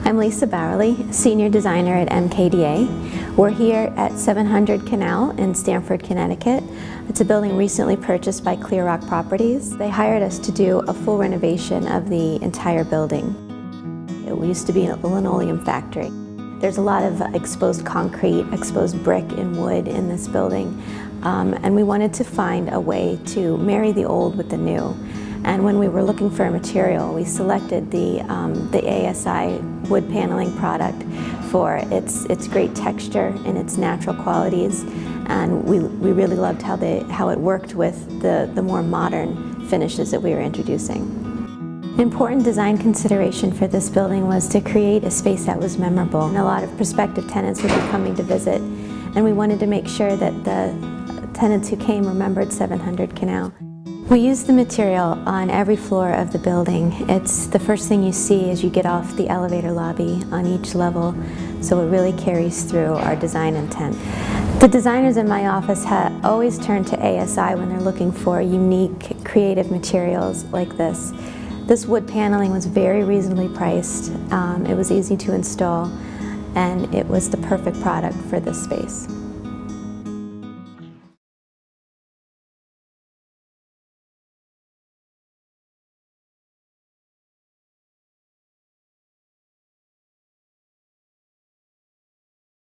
I'm Lisa Bauerle, Senior Designer at MKDA. We're here at 700 Canal in Stamford, Connecticut. It's a building recently purchased by Clear Rock Properties. They hired us to do a full renovation of the entire building. It used to be a linoleum factory. There's a lot of exposed concrete, exposed brick and wood in this building, and we wanted to find a way to marry the old with the new. And when we were looking for a material, we selected the ASI wood paneling product for its great texture and its natural qualities. And we really loved how it worked with the more modern finishes that we were introducing. Important design consideration for this building was to create a space that was memorable. And a lot of prospective tenants would be coming to visit, and we wanted to make sure that the tenants who came remembered 700 Canal. We use the material on every floor of the building. It's the first thing you see as you get off the elevator lobby on each level, so it really carries through our design intent. The designers in my office always turn to ASI when they're looking for unique, creative materials like this. This wood paneling was very reasonably priced, it was easy to install, and it was the perfect product for this space.